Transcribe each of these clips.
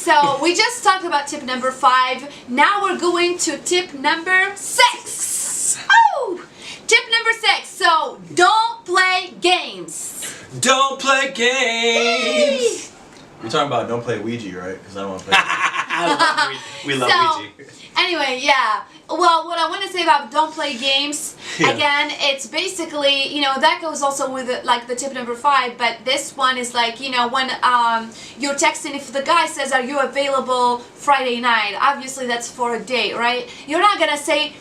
So we just talked about tip number 5. Now we're going to tip number 6. Oh! Tip number 6. So don't play games. Don't play games. You're talking about don't play Ouija, right? Because I don't want to play. We love Ouija. Anyway, yeah. Well, what I want to say about don't play games, again, it's basically, you know, that goes also with like the tip number 5, but this one is like, you know, when you're texting, if the guy says, are you available Friday night? Obviously that's for a date, right? You're not going to say,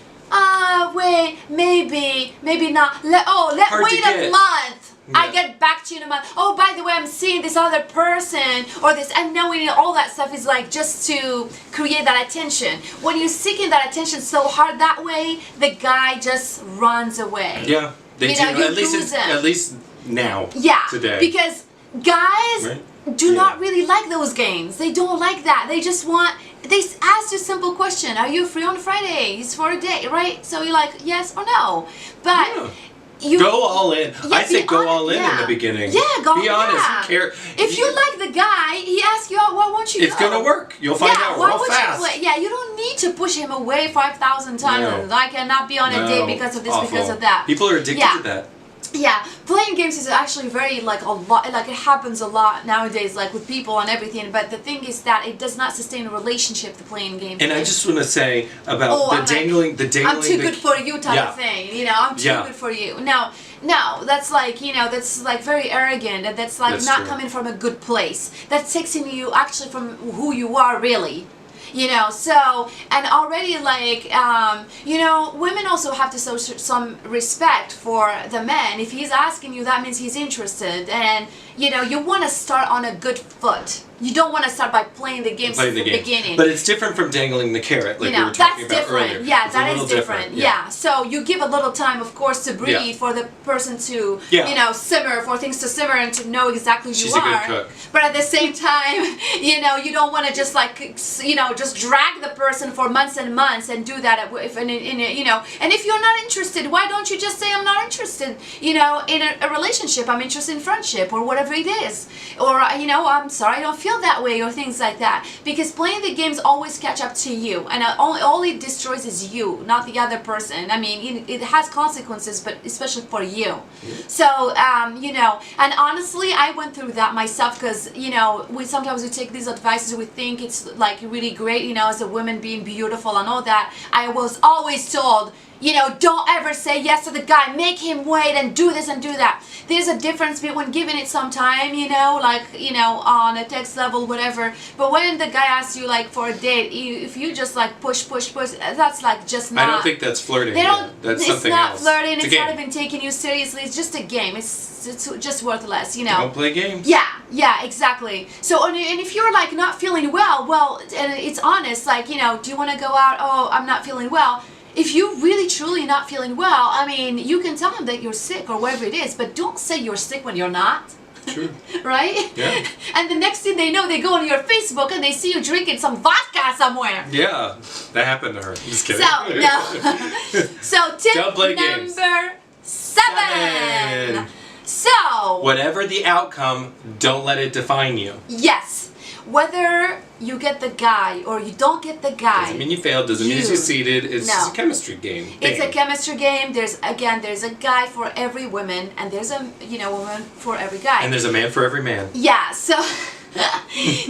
wait, maybe not. Wait a month. Yeah. I get back to you in a month. Oh, by the way, I'm seeing this other person or this, and knowing all that stuff is like just to create that attention. When you're seeking that attention so hard that way, the guy just runs away. Yeah, they do. At least now. Yeah, today. Because guys do not really like those games. They don't like that. They just want. They ask you a simple question: are you free on Friday? It's for a date, right? So you're like yes or no, but. Yeah. Go all in. Yeah, I say go all in the beginning. Yeah, go. Be honest. Who cares? If you like the guy, he asks you out. Why won't you go? It's gonna work. You'll find out real fast. You don't need to push him away 5,000 times. I cannot be on a date because of this, because of that. People are addicted to that. Yeah, playing games is actually very like a lot. Like it happens a lot nowadays, like with people and everything. But the thing is that it does not sustain a relationship. The playing games. And I just want to say about the dangling. I'm too good for you type of thing. You know, I'm too good for you. No, that's like, you know, that's like very arrogant, and that's like not coming from a good place. That's taking you actually from who you are really. You know, so, and already like, you know, women also have to show some respect for the man. If he's asking you, that means he's interested, and, you know, you want to start on a good foot. You don't want to start by playing the games from the beginning. But it's different from dangling the carrot, like we were talking about earlier. Yeah, that is different. Yeah. So you give a little time, of course, to breathe for the person to, you know, simmer, for things to simmer and to know exactly who you are. She's a good cook. But at the same time, you know, you don't want to just like, you know, just drag the person for months and months and do that. You know, and if you're not interested, why don't you just say I'm not interested? You know, in a relationship, I'm interested in friendship or whatever it is, or you know, I'm sorry, I don't feel that way, or things like that. Because playing the games always catch up to you, and all it destroys is you, not the other person. I mean, it has consequences, but especially for you. So you know, and honestly, I went through that myself, because you know, sometimes we take these advices, we think it's like really great, you know, as a woman being beautiful and all that. I was always told, you know, don't ever say yes to the guy, make him wait and do this and do that. There's a difference between giving it some time, you know, like, you know, on a text level, whatever. But when the guy asks you like for a date, if you just like push, that's like just not. I don't think that's flirting. That's It's something not else. flirting. It's not even taking you seriously. It's just a game. It's just worthless, you know. Don't play games. Yeah, exactly. So, and if you're like not feeling well, and it's honest, like, you know, do you want to go out? Oh, I'm not feeling well. If you're really truly not feeling well, I mean, you can tell them that you're sick or whatever it is, but don't say you're sick when you're not. True. Right? Yeah. And the next thing they know, they go on your Facebook and they see you drinking some vodka somewhere. Yeah, that happened to her. Just kidding. So, no. So, tip number 7. So, whatever the outcome, don't let it define you. Yes. Whether you get the guy or you don't get the guy. Doesn't mean you failed, doesn't mean you succeeded. It's just a chemistry game. It's a chemistry game. There's a guy for every woman, and there's a, you know, woman for every guy. And there's a man for every man. Yeah, so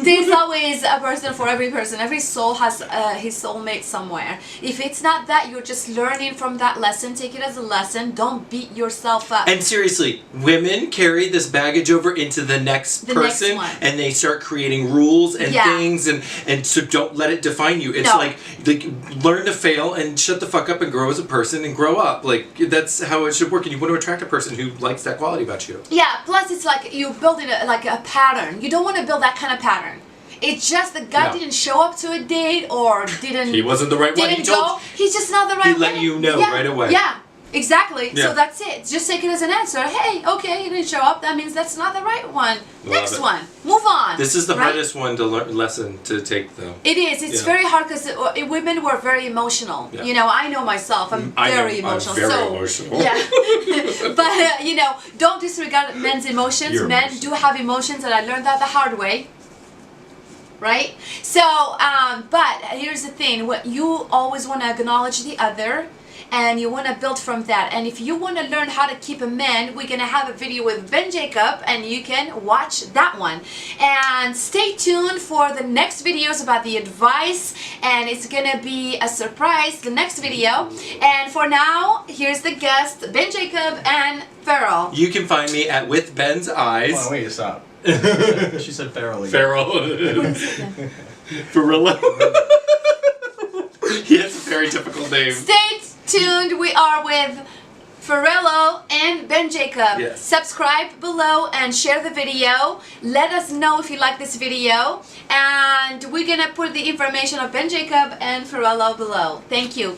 there's always a person for every person. Every soul has his soulmate somewhere. If it's not that, you're just learning from that lesson. Take it as a lesson. Don't beat yourself up. And seriously, women carry this baggage over into the next person, and they start creating rules and things, and so don't let it define you. It's like learn to fail and shut the fuck up and grow as a person and grow up. Like, that's how it should work. And you want to attract a person who likes that quality about you. Yeah. Plus, it's like you're building a pattern. You don't want to build that kind of pattern. It's just the guy didn't show up to a date or didn't. He wasn't the right one. He's just not the right one. He let you know right away. Yeah. Exactly. Yeah. So that's it. Just take it as an answer. Hey, okay, he didn't show up. That means that's not the right one. Next one. Move on. This is the hardest one to learn lesson to take, though. It is. It's very hard because women were very emotional. Yeah. You know, I know myself. I'm very emotional. I'm very emotional. Yeah. But you know, don't disregard men's emotions. Men do have emotions, and I learned that the hard way. right? So, but here's the thing, what you always want to acknowledge the other, and you want to build from that. And if you want to learn how to keep a man, we're going to have a video with Ben Jacob, and you can watch that one. And stay tuned for the next videos about the advice, and it's going to be a surprise, the next video. And for now, here's the guest, Ben Jacob and Farrell. You can find me at With Ben's Eyes. Hold on, wait, stop. She said Farrell again. Farrell. Farrell. He has a very difficult name. Stay tuned. We are with Farrello and Ben Jacob. Yes. Subscribe below and share the video. Let us know if you like this video. And we're going to put the information of Ben Jacob and Farrello below. Thank you.